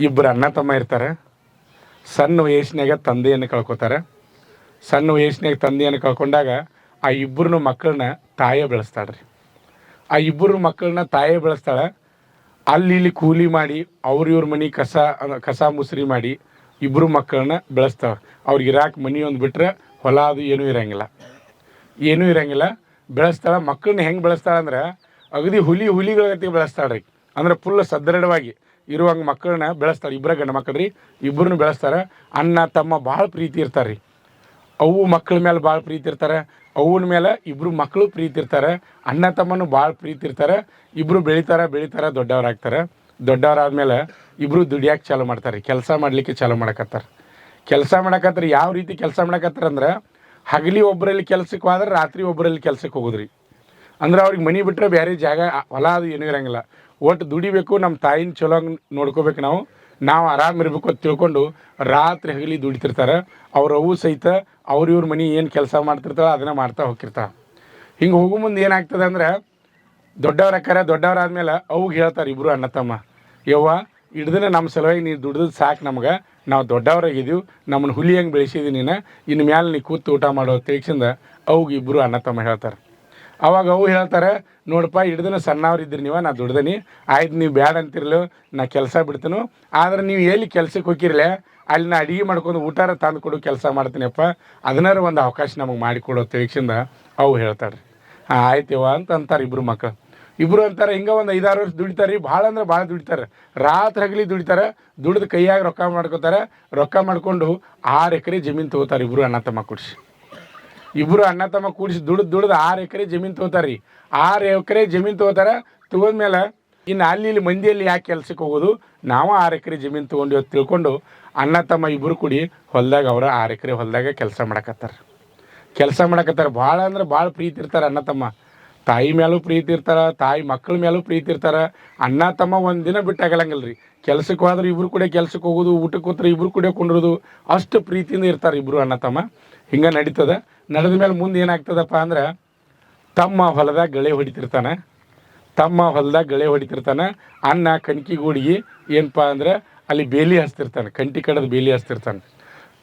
ಇಬ್ಬರು ಅಣ್ಣ ತಮ್ಮ ಇರ್ತಾರೆ. ಸಣ್ಣ ವಯಸ್ಸಿನಾಗ ತಂದೆಯನ್ನು ಕಳ್ಕೊತಾರೆ. ಸಣ್ಣ ವಯಸ್ಸಿನಾಗ ತಂದೆಯನ್ನು ಕಳ್ಕೊಂಡಾಗ ಆ ಇಬ್ಬರು ಮಕ್ಕಳನ್ನ ತಾಯೇ ಬೆಳೆಸ್ತಾಳೆ ರೀ. ಆ ಇಬ್ಬರು ಮಕ್ಕಳನ್ನ ತಾಯೇ ಬೆಳೆಸ್ತಾಳೆ. ಅಲ್ಲಿ ಇಲ್ಲಿ ಕೂಲಿ ಮಾಡಿ ಇವ್ರ ಮನೆ ಕಸ ಮುಸ್ರಿ ಮಾಡಿ ಇಬ್ಬರು ಮಕ್ಕಳನ್ನ ಬೆಳೆಸ್ತಾವೆ. ಅವ್ರಿಗೆ ಇರಾಕೆ ಮನೆ ಒಂದು ಬಿಟ್ಟರೆ ಹೊಲ ಅದು ಏನೂ ಇರಂಗಿಲ್ಲ. ಬೆಳೆಸ್ತಾಳೆ. ಮಕ್ಕಳನ್ನ ಹೆಂಗೆ ಬೆಳೆಸ್ತಾಳೆ ಅಂದ್ರೆ ಅಗದಿ ಹುಲಿಗಳ ಗತಿಗೆ ಬೆಳೆಸ್ತಾಳೆ ರೀ. ಅಂದ್ರೆ ಫುಲ್ ಸದೃಢವಾಗಿ ಇರುವಂಗೆ ಮಕ್ಕಳನ್ನ ಬೆಳೆಸ್ತಾಳೆ. ಇಬ್ಬರ ಗಂಡು ಮಕ್ಕಳು ರೀ, ಇಬ್ಬರನ್ನು ಬೆಳೆಸ್ತಾರೆ. ಅಣ್ಣ ತಮ್ಮ ಭಾಳ ಪ್ರೀತಿ ಇರ್ತಾರೆ ರೀ. ಅವು ಮಕ್ಕಳ ಮೇಲೆ ಭಾಳ ಪ್ರೀತಿ ಇರ್ತಾರೆ. ಅವನ ಮೇಲೆ ಇಬ್ಬರು ಮಕ್ಕಳು ಪ್ರೀತಿ ಇರ್ತಾರೆ. ಅಣ್ಣ ತಮ್ಮನೂ ಭಾಳ ಪ್ರೀತಿ ಇರ್ತಾರೆ. ಇಬ್ಬರು ಬೆಳಿತಾರೆ ದೊಡ್ಡವರಾಗ್ತಾರೆ. ದೊಡ್ಡವರಾದ್ಮೇಲೆ ಇಬ್ಬರು ದುಡಿಯೋಕೆ ಚಾಲು ಮಾಡ್ತಾರೆ ರೀ. ಕೆಲಸ ಮಾಡಲಿಕ್ಕೆ ಚಾಲು ಮಾಡಕತ್ತಾರೆ. ಯಾವ ರೀತಿ ಕೆಲಸ ಮಾಡಕತ್ತಾರೆ ಅಂದ್ರೆ ಹಗಲಿ ಒಬ್ಬರಲ್ಲಿ ಕೆಲ್ಸಕ್ಕೆ ಹೋದ್ರೆ ರಾತ್ರಿ ಒಬ್ಬರಲ್ಲಿ ಕೆಲ್ಸಕ್ಕೆ ಹೋಗೋದ್ರಿ. ಅಂದ್ರೆ ಅವ್ರಿಗೆ ಮನೆ ಬಿಟ್ಟರೆ ಬೇರೆ ಜಾಗ ಹೊಲ ಅದು ಏನೂ ಇರೋಂಗಿಲ್ಲ. ಒಟ್ಟು ದುಡಿಬೇಕು, ನಮ್ಮ ತಾಯಿನ ಚಲೋ ನೋಡ್ಕೋಬೇಕು, ನಾವು ಆರಾಮಿರ್ಬೇಕು ಅಂತ ತಿಳ್ಕೊಂಡು ರಾತ್ರಿ ಹಗಲಿ ದುಡಿತಿರ್ತಾರೆ. ಅವು ಸಹಿತ ಇವ್ರ ಮನೆ ಏನು ಕೆಲಸ ಮಾಡ್ತಿರ್ತಾಳೆ ಅದನ್ನು ಮಾಡ್ತಾ ಹೋಗಿರ್ತಾಳೆ. ಹಿಂಗೆ ಹೋಗೋ ಮುಂದೆ ಏನಾಗ್ತದೆ ಅಂದ್ರೆ ದೊಡ್ಡವರಾದ್ಮೇಲೆ ಅವ್ಗೆ ಹೇಳ್ತಾರೆ ಇಬ್ಬರು ಅಣ್ಣ ತಮ್ಮ, ಯವ್ವ ಹಿಡ್ದನೆ ನಮ್ಮ ಸಲುವಾಗಿ ನೀನು ದುಡ್ದು ಸಾಕು, ನಮ್ಗೆ ನಾವು ದೊಡ್ಡವರಾಗಿದ್ದೀವಿ, ನಮ್ಮನ್ನು ಹುಲಿ ಹೆಂಗೆ ಬೆಳೆಸಿದಿ ನೀನು, ಇನ್ನು ಮ್ಯಾಲೆ ನೀ ಕೂತು ಊಟ ಮಾಡೋ ತಿಳಿಸಿಂದ ಅವ್ಗೆ ಇಬ್ಬರು ಅಣ್ಣ ತಮ್ಮ ಹೇಳ್ತಾರೆ. ಅವಾಗ ಅವು ಹೇಳ್ತಾರೆ, ನೋಡಪ್ಪ ಹಿಡ್ದನ ಸಣ್ಣವ್ರಿದ್ರಿ ನೀವು, ನಾ ದುಡ್ದನಿ, ಆಯ್ತು ನೀವು ಬ್ಯಾಡ ಅಂತಿರ್ಲು, ನಾ ಕೆಲಸ ಬಿಡ್ತೀನು, ಆದ್ರೆ ನೀವು ಎಲ್ಲಿ ಕೆಲ್ಸಕ್ಕೆ ಹೋಗಿರ್ಲೆ ಅಲ್ಲಿ ನಾ ಅಡುಗೆ ಮಾಡ್ಕೊಂಡು ಊಟಾರ ತಂದು ಕೊಡು ಕೆಲಸ ಮಾಡ್ತೀನಿಯಪ್ಪ, ಅದನ್ನಾರ ಒಂದು ಅವಕಾಶ ನಮಗೆ ಮಾಡಿಕೊಡೋ ತಿಳಿಸಿಂದ ಅವು ಹೇಳ್ತಾರೆ. ಆಯ್ತವ ಅಂತ ಅಂತಾರೆ ಇಬ್ಬರು ಮಕ್ಕಳು. ಇಬ್ಬರು ಅಂತಾರೆ ಹಿಂಗೆ ಒಂದು 5-6 ವರ್ಷ ದುಡಿತಾರೆ. ಭಾಳ ಅಂದ್ರೆ ಭಾಳ ದುಡಿತಾರೆ. ರಾತ್ರಿ ಹಗಲಿ ದುಡಿತಾರೆ. ದುಡ್ದು ಕೈಯಾಗ ರೊಕ್ಕ ಮಾಡ್ಕೋತಾರೆ. ರೊಕ್ಕ ಮಾಡಿಕೊಂಡು 6 ಎಕರೆ ಜಮೀನು ತೊಗೋತಾರೆ ಇಬ್ಬರು ಅಣ್ಣ ತಮ್ಮ ಕೂಡಿಸಿ. ದುಡ್ದು 6 ಎಕರೆ ಜಮೀನು ತೊಗೋತಾರೆ ರೀ. 6 ಎಕರೆ ಜಮೀನು ತೊಗೋದ್ಮೇಲೆ ಇನ್ನು ಅಲ್ಲಿ ಮಂದಿಯಲ್ಲಿ ಯಾಕೆ ಕೆಲ್ಸಕ್ಕೆ ಹೋಗೋದು, ನಾವು 6 ಎಕರೆ ಜಮೀನು ತೊಗೊಂಡು ಇವತ್ತು ತಿಳ್ಕೊಂಡು ಅಣ್ಣ ತಮ್ಮ ಇಬ್ಬರು ಕೂಡಿ ಹೊಲದಾಗ 6 ಎಕರೆ ಹೊಲದಾಗ ಕೆಲಸ ಮಾಡಕತ್ತಾರೆ. ಭಾಳ ಅಂದ್ರೆ ಭಾಳ ಪ್ರೀತಿ ಇರ್ತಾರೆ ಅಣ್ಣ ತಮ್ಮ. ತಾಯಿ ಮೇಲೂ ಪ್ರೀತಿ ಇರ್ತಾರೆ, ತಾಯಿ ಮಕ್ಕಳ ಮೇಲೂ ಪ್ರೀತಿ ಇರ್ತಾರೆ. ಅಣ್ಣ ತಮ್ಮ ಒಂದು ದಿನ ಬಿಟ್ಟು ಆಗಲಂಗಿಲ್ಲ ರೀ. ಕೆಲ್ಸಕ್ಕೆ ಹೋದ್ರೆ ಇಬ್ಬರು ಕೂಡ ಕೆಲ್ಸಕ್ಕೆ ಹೋಗೋದು, ಊಟಕ್ಕೆ ಕೂತ್ರೆ ಇಬ್ಬರು ಕೂಡ ಕುಂಡ್ರೋದು, ಅಷ್ಟು ಪ್ರೀತಿಯಿಂದ ಇರ್ತಾರೆ ಇಬ್ಬರು ಅಣ್ಣ ತಮ್ಮ. ಹಿಂಗೆ ನಡೀತದೆ. ನಡೆದ ಮೇಲೆ ಮುಂದೆ ಏನಾಗ್ತದಪ್ಪ ಅಂದ್ರೆ ತಮ್ಮ ಹೊಲದಾಗ ಗಳೆ ಹೊಡಿತಿರ್ತಾನೆ. ಅಣ್ಣ ಕಣ್ಕಿ ಗೂಡಿಗೆ ಏನಪ್ಪ ಅಂದ್ರೆ ಅಲ್ಲಿ ಬೇಲಿ ಹಚ್ತಿರ್ತಾನೆ, ಕಂಟಿ ಕಡದ ಬೇಲಿ ಹಚ್ತಿರ್ತಾನೆ.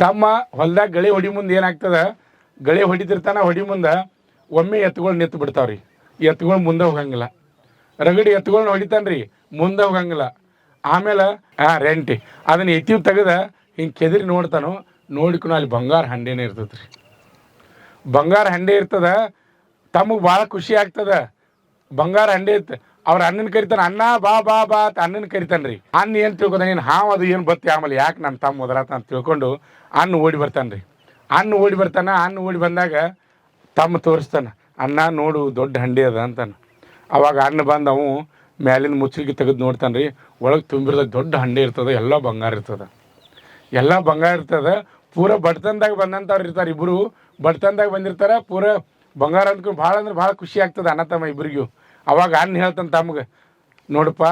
ತಮ್ಮ ಹೊಲದಾಗ ಗಳೆ ಹೊಡಿ ಮುಂದೆ ಏನಾಗ್ತದೆ, ಗಳೆ ಹೊಡಿ ಮುಂದೆ ಒಮ್ಮೆ ಎತ್ತುಗಳು ನಿಂತು ಬಿಡ್ತಾವ್ರಿ. ಎತ್ತುಗಳು ಮುಂದೆ ಹೋಗಂಗಿಲ್ಲ. ರಗಡಿ ಎತ್ತುಗಳನ್ನ ಹೊಡಿತಾನೆ ರೀ, ಮುಂದೆ ಹೋಗಂಗಿಲ್ಲ. ಆಮೇಲೆ ರೆಂಟಿ ಅದನ್ನು ಎತ್ತಿವ್ ತೆಗೆದ ಹಿಂಗೆ ಕೆದರಿ ನೋಡಿಕೊಂಡು ಅಲ್ಲಿ ಬಂಗಾರ ಹಂಡೆನೇ ಇರ್ತದೆ ರೀ. ಬಂಗಾರ ಹಂಡೆ ಇರ್ತದೆ. ತಮಗೆ ಭಾಳ ಖುಷಿ ಆಗ್ತದೆ. ಬಂಗಾರ ಹಂಡೆ ಇತ್ತು. ಅವ್ರ ಅಣ್ಣನ ಕರಿತಾನೆ, ಅಣ್ಣ ಬಾ ಅಂತ ಅಣ್ಣನ ಕರಿತಾನೆ ರೀ. ಅಣ್ಣ ಏನು ತಿಳ್ಕೊತ, ನೀನು ಅದು ಏನು ಬತ್ತಿ, ಆಮೇಲೆ ಯಾಕೆ ನನ್ನ ತಮ್ಮ ಮೊದಲಾತ ಅಂತ ತಿಳ್ಕೊಂಡು ಅಣ್ಣ ಓಡಿ ಬರ್ತಾನೆ ರೀ. ಅಣ್ಣ ಓಡಿ ಬಂದಾಗ ತಮ್ಮ ತೋರಿಸ್ತಾನೆ, ಅಣ್ಣ ನೋಡು ದೊಡ್ಡ ಹಂಡೆ ಅದ ಅಂತಾನೆ. ಅವಾಗ ಅಣ್ಣ ಬಂದು ಅವು ಮ್ಯಾಲಿನ ಮುಚ್ಚಳಿಗೆ ತೆಗೆದು ನೋಡ್ತಾನೆ ರೀ. ಒಳಗೆ ತುಂಬಿರೋದಾಗ ದೊಡ್ಡ ಹಂಡೆ ಇರ್ತದೆ, ಎಲ್ಲ ಬಂಗಾರ ಇರ್ತದೆ. ಪೂರ ಬಡತನದಾಗ ಬಂದಂಥವ್ರು ಇರ್ತಾರೆ. ಇಬ್ಬರು ಬಡತನದಾಗ ಬಂದಿರ್ತಾರೆ. ಪೂರ ಬಂಗಾರ ಅಂದ್ಕೊಂಡು ಭಾಳ ಅಂದ್ರೆ ಭಾಳ ಖುಷಿ ಆಗ್ತದೆ ಅಣ್ಣ ತಮ್ಮ ಇಬ್ಬರಿಗೂ. ಅವಾಗ ಅಣ್ಣ ಹೇಳ್ತಾನೆ ತಮ್ಗೆ, ನೋಡಪ್ಪ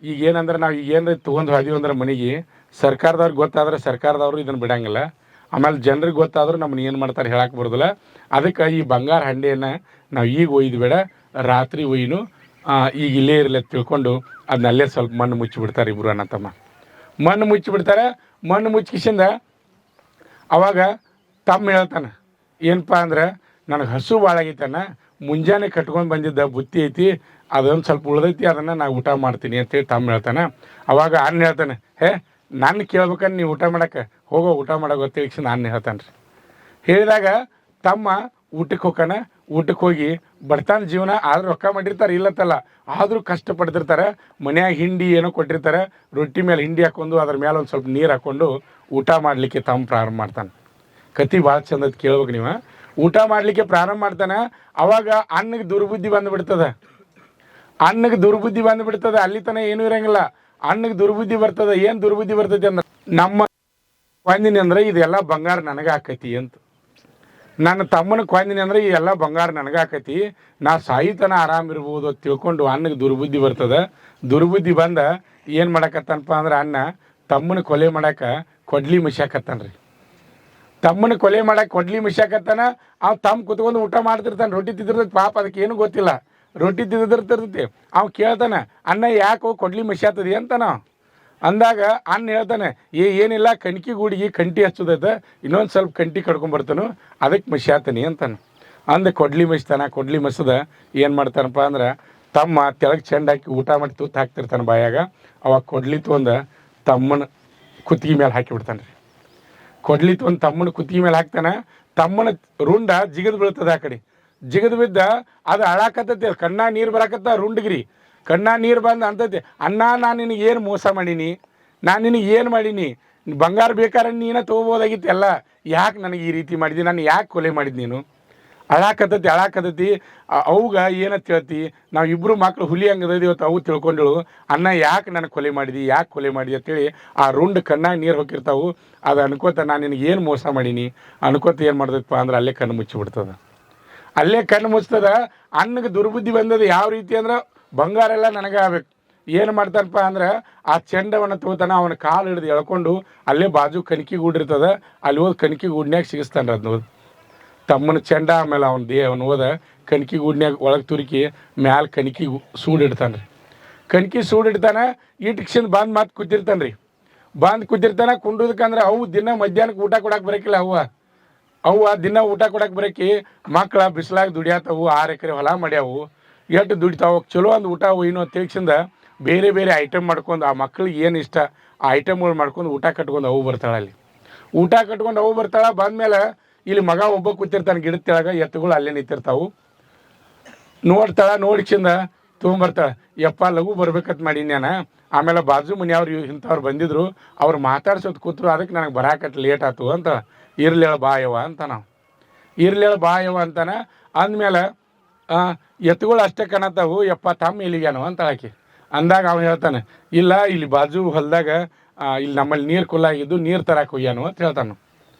ಈಗ ಏನಂದ್ರೆ ನಾವು ಈಗ ಏನಾರ ತೊಗೊಂಡು ಹೋದೀವಿ ಅಂದ್ರೆ ಮನೆಗೆ ಸರ್ಕಾರದವ್ರಿಗೆ ಗೊತ್ತಾದ್ರೆ ಸರ್ಕಾರದವರು ಇದನ್ನು ಬಿಡಂಗಿಲ್ಲ. ಆಮೇಲೆ ಜನರಿಗೆ ಗೊತ್ತಾದರೂ ನಮ್ಮನ್ನ ಏನು ಮಾಡ್ತಾರೆ ಹೇಳಕ್ಕೆ ಬರೋದಿಲ್ಲ. ಅದಕ್ಕೆ ಈ ಬಂಗಾರ ಹಂಡೆಯನ್ನು ನಾವು ಈಗ ಒಯ್ದು ಬೇಡ, ರಾತ್ರಿ ಒಯ್ನು, ಈಗ ಇಲ್ಲೇ ಇರಲಿ ತಿಳ್ಕೊಂಡು ಅದನ್ನಲ್ಲೇ ಸ್ವಲ್ಪ ಮಣ್ಣು ಮುಚ್ಚಿಬಿಡ್ತಾರೆ ಇಬ್ಬರು ಅಣ್ಣ ತಮ್ಮ. ಮಣ್ಣು ಮುಚ್ಚಿಸಿಂದ ಅವಾಗ ತಮ್ಮ ಹೇಳ್ತಾನೆ, ಏನಪ್ಪ ಅಂದ್ರೆ ನನಗೆ ಹಸು ಭಾಳ ಆಗೈತಣ್ಣ, ಮುಂಜಾನೆ ಕಟ್ಕೊಂಡು ಬಂದಿದ್ದ ಬುತ್ತಿ ಐತಿ, ಅದೊಂದು ಸ್ವಲ್ಪ ಉಳ್ದೈತಿ, ಅದನ್ನು ನಾನು ಊಟ ಮಾಡ್ತೀನಿ ಅಂತೇಳಿ ತಮ್ಮ ಹೇಳ್ತಾನೆ. ಅವಾಗ ಅಣ್ಣ ಹೇಳ್ತಾನೆ, ನಾನು ಕೇಳ್ಬೇಕಂದ್ರೆ ನೀವು ಊಟ ಮಾಡೋಕೆ ಹೋಗೋ, ಊಟ ಮಾಡೋಕೆ ಗೊತ್ತಿಲ್ಲ ನಾನು ಹೇಳ್ತಾನೆ ರೀ. ಹೇಳಿದಾಗ ತಮ್ಮ ಊಟಕ್ಕೆ ಹೋಗಿ ಬಡತನ ಜೀವನ ಆದ್ರೂ ರೊಕ್ಕ ಮಾಡಿರ್ತಾರೆ ಇಲ್ಲತ್ತಲ್ಲ, ಆದರೂ ಕಷ್ಟಪಡ್ತಿರ್ತಾರೆ. ಮನ್ಯಾಗ ಹಿಂಡಿ ಏನೋ ಕೊಟ್ಟಿರ್ತಾರೆ, ರೊಟ್ಟಿ ಮೇಲೆ ಹಿಂಡಿ ಹಾಕ್ಕೊಂಡು ಅದ್ರ ಮೇಲೆ ಒಂದು ಸ್ವಲ್ಪ ನೀರು ಹಾಕ್ಕೊಂಡು ಊಟ ಮಾಡಲಿಕ್ಕೆ ತಮ್ಮ ಪ್ರಾರಂಭ ಮಾಡ್ತಾನೆ. ಕತೆ ಭಾಳ ಚಂದ ಕೇಳ್ಬೇಕು ನೀವು. ಊಟ ಮಾಡಲಿಕ್ಕೆ ಪ್ರಾರಂಭ ಮಾಡ್ತಾನೆ. ಅವಾಗ ಅನ್ನಕ್ಕೆ ದುರ್ಬುದ್ಧಿ ಬಂದುಬಿಡ್ತದೆ. ಅಲ್ಲಿ ತನಕ ಏನೂ ಇರೋಂಗಿಲ್ಲ. ಅನ್ನಕ್ಕೆ ದುರ್ಬುದ್ಧಿ ಬರ್ತದೆ. ಏನು ದುರ್ಬುದ್ಧಿ ಬರ್ತೈತಿ ಅಂದ್ರೆ, ನಮ್ಮ ಕೊಂದಿನಿ ಅಂದ್ರೆ ಇದೆಲ್ಲ ಬಂಗಾರ ನನಗೆ ಆಕೈತಿ ಅಂತ. ನನ್ನ ತಮ್ಮನ ಕೊಂದಿನಿ ಅಂದ್ರೆ ಇದೆಲ್ಲ ಬಂಗಾರ ನನಗೆ ಆಕೈತಿ, ನಾ ಸಾಯಿತನ ಆರಾಮಿರ್ಬೋದು ಅಂತ ತಿಳ್ಕೊಂಡು ಅನ್ನಕ್ಕೆ ದುರ್ಬುದ್ಧಿ ಬರ್ತದೆ. ದುರ್ಬುದ್ಧಿ ಬಂದ ಏನು ಮಾಡಕತ್ತಾನಪ್ಪ ಅಂದ್ರೆ ಅಣ್ಣ ತಮ್ಮನ ಕೊಲೆ ಮಾಡಕ್ಕೆ ಕೊಡ್ಲಿ ಮಿಸಾಕತ್ತಾನ ರೀ. ಅವ್ ತಮ್ಮ ಕುತ್ಕೊಂಡು ಊಟ ಮಾಡ್ತಿರ್ತಾನೆ, ರೊಟ್ಟಿ ತಿಂದಿರ್ತೈತಿ. ಪಾಪ ಅದಕ್ಕೆ ಏನು ಗೊತ್ತಿಲ್ಲ, ರೊಟ್ಟಿ ತಿಂದಿರ್ತೈತಿ. ಅವ್ ಕೇಳ್ತಾನೆ, ಅಣ್ಣ ಯಾಕೋ ಕೊಡ್ಲಿ ಮಿಸಾತದಿ ಅಂತಾನ. ಅಂದಾಗ ಅನ್ನ ಹೇಳ್ತಾನೆ ಏನಿಲ್ಲ ಕಣ್ಕಿ ಗೂಡಿಗೆ ಕಂಟಿ ಹಚ್ಚೋದೈತೆ ಇನ್ನೊಂದು ಸ್ವಲ್ಪ ಕಂಟಿ ಕಡ್ಕೊಂಬರ್ತಾನು ಅದಕ್ಕೆ ಮಸ್ಯಾತಾನೆ ಅಂತಾನೆ. ಅಂದು ಕೊಡ್ಲಿ ಮಸ್ತಾನೆ. ಕೊಡ್ಲಿ ಮಸದ ಏನು ಮಾಡ್ತಾನಪ್ಪ ಅಂದ್ರೆ ತಮ್ಮ ತೆಳಗೆ ಚೆಂಡ ಹಾಕಿ ಊಟ ಮಾಡಿ ತೂತು ಹಾಕ್ತಿರ್ತಾನೆ ಬಾಯಾಗ. ಅವಾಗ ಕೊಡ್ಲಿ ತೊಂದು ತಮ್ಮನ ಕುತ್ತಿಗೆ ಮೇಲೆ ಹಾಕಿಬಿಡ್ತಾನೆ ರೀ. ಕೊಡ್ಲಿ ತೊಂದು ತಮ್ಮನ ಕುತ್ತಿಗೆ ಮೇಲೆ ಹಾಕ್ತಾನೆ. ತಮ್ಮನ ರುಂಡ ಜಿಗದು ಬೀಳ್ತದೆ. ಆ ಕಡೆ ಜಿಗದು ಬಿದ್ದ ಅದು ಅಳಾಕತ್ತೈತಿ. ಕಣ್ಣಾ ನೀರು ಬರಾಕತ್ತ ರುಂಡ್ಗಿರಿ ಕಣ್ಣಾ ನೀರು ಬಂದು ಅಂತೈತಿ, ಅಣ್ಣ ನಾನು ನಿನಗೆ ಏನು ಮೋಸ ಮಾಡೀನಿ, ನಾನು ನಿನಗೆ ಏನು ಮಾಡೀನಿ, ಬಂಗಾರ ಬೇಕಾದ್ರೆ ನೀನೇ ತೊಗೋಬೋದಾಗಿತ್ತು ಎಲ್ಲ, ಯಾಕೆ ನನಗೆ ಈ ರೀತಿ ಮಾಡಿದಿ, ನಾನು ಯಾಕೆ ಕೊಲೆ ಮಾಡಿದ್ದು ನೀನು. ಅಳಾಕತ್ತೈತಿ. ಅವಾಗ ಏನಂತ ಹೇಳ್ತಿ, ನಾವು ಇಬ್ಬರು ಮಕ್ಕಳು ಹುಲಿ ಹಂಗದ ಇವತ್ತು ಅವು ತಿಳ್ಕೊಂಡಳು, ಅಣ್ಣ ಯಾಕೆ ನನಗೆ ಕೊಲೆ ಮಾಡಿದಿ, ಯಾಕೆ ಕೊಲೆ ಮಾಡಿದಿ ಅಂತೇಳಿ ಆ ರುಂಡ್ ಕಣ್ಣಾಗ ನೀರು ಹೋಗಿರ್ತಾವು. ಅದು ಅನ್ಕೋತ ನಾನು ನಿನಗೆ ಏನು ಮೋಸ ಮಾಡೀನಿ ಅನ್ಕೋತ ಏನು ಮಾಡ್ದಪ್ಪ ಅಂದ್ರೆ ಅಲ್ಲೇ ಕಣ್ಣು ಮುಚ್ಚಿಬಿಡ್ತದೆ. ಅಲ್ಲೇ ಕಣ್ಣು ಮುಚ್ತದ. ಅಣ್ಣಗೆ ದುರ್ಬುದ್ಧಿ ಬಂದದ ಯಾವ ರೀತಿ ಅಂದ್ರೆ ಬಂಗಾರ ಎಲ್ಲ ನನಗೆ ಆಗ್ಬೇಕು. ಏನು ಮಾಡ್ತಾನಪ್ಪ ಅಂದ್ರೆ ಆ ಚೆಂಡವನ್ನು ತಗೋತಾನೆ, ಅವನ ಕಾಲು ಹಿಡಿದು ಎಳ್ಕೊಂಡು ಅಲ್ಲೇ ಬಾಜು ಕಣಕಿ ಗೂಡಿರ್ತದೆ, ಅಲ್ಲಿ ಹೋಗಿ ಕಣಕಿ ಗೂಡ್ನ್ಯಾಗ ಸಿಗಿಸ್ತಾನೆ ಅದನ್ನ ಹೋದ್ ತಮ್ಮನ ಚೆಂಡ. ಆಮೇಲೆ ಅವನು ಹೋದ ಕಣಕಿ ಗೂಡ್ನ್ಯಾಗ ಒಳಗೆ ತುರುಕಿ ಮ್ಯಾಲೆ ಕಣಕಿ ಸೂಡಿಡ್ತಾನೆ ರೀ. ಕಣಕಿ ಸೂಡಿಡ್ತಾನೆ. ಇಟ್ಕಿಸಿಂದ ಬಂದು ಮತ್ತೆ ಕೂತಿರ್ತಾನೆ ರೀ. ಬಂದು ಕೂತಿರ್ತಾನೆ ಕುಂಡುದಕ್ಕಂದ್ರೆ ಅವು ದಿನ ಮಧ್ಯಾಹ್ನಕ್ಕೆ ಊಟ ಕೊಡಕ್ಕೆ ಬರೋಕಿಲ್ಲ. ಅವು ದಿನ ಊಟ ಕೊಡಕ್ಕೆ ಬರೋಕಿ ಮಕ್ಳು ಬಿಸಿಲಾಗ ದುಡಿಯಾತವು. 6 ಎಕರೆ ಹೊಲ ಮಾಡ್ಯಾವು. ಎಷ್ಟು ದುಡಿತಾವು ಚಲೋ ಒಂದು ಊಟ ಇನ್ನೂ ತಿಳ್ಸಿಂದ ಬೇರೆ ಬೇರೆ ಐಟಮ್ ಮಾಡ್ಕೊಂಡು ಆ ಮಕ್ಳಿಗೆ ಏನು ಇಷ್ಟ ಆ ಐಟಮ್ಗಳು ಮಾಡ್ಕೊಂಡು ಊಟ ಕಟ್ಕೊಂಡು ಅವು ಬರ್ತಾಳೆ. ಅಲ್ಲಿ ಊಟ ಕಟ್ಕೊಂಡು ಅವು ಬರ್ತಾಳೆ. ಬಂದಮೇಲೆ ಇಲ್ಲಿ ಮಗ ಒಬ್ಬ ಕೂತಿರ್ತಾನೆ ಗಿಡದ ತೆಳಗೆ, ಎತ್ತುಗಳು ಅಲ್ಲೇ ನಿಂತಿರ್ತಾವು. ನೋಡ್ತಾಳೆ. ನೋಡಿಸಿಂದ ತೊಗೊಂಬರ್ತಾಳೆ. ಯಪ್ಪ ಲಘು ಬರ್ಬೇಕಂತ ಮಾಡೀನಿ ನಾನು. ಆಮೇಲೆ ಬಾಜು ಮನೆಯವ್ರು ಇಂಥವ್ರು ಬಂದಿದ್ರು, ಅವ್ರು ಮಾತಾಡ್ಸೋದು ಕೂತರು, ಅದಕ್ಕೆ ನನಗೆ ಬರಾಕಟ್ಟು ಲೇಟ್ ಆಯ್ತು ಅಂತ. ಇರ್ಲೇಳ ಬಾಯವ ಅಂತ ನಾವು ಇರ್ಲೇಳ ಬಾಯವ ಅಂತಾನೆ. ಅಂದಮೇಲೆ ಎತ್ತುಗಳು ಅಷ್ಟೇ ಕಾಣತ್ತಾವು, ಯಪ್ಪ ತಮ್ಮ ಇಲ್ಲಿಗೇನು ಅಂತ ಆಕಿ ಅಂದಾಗ ಅವ್ನು ಹೇಳ್ತಾನೆ, ಇಲ್ಲ ಇಲ್ಲಿ ಬಾಜು ಹೊಲದಾಗ ಇಲ್ಲಿ ನಮ್ಮಲ್ಲಿ ನೀರು ಕುಲ್ಲಾಗಿದ್ದು ನೀರು ತರಕ್ಕೆ ಹೋಗ್ಯಾನು ಅಂತ ಹೇಳ್ತಾನೆ.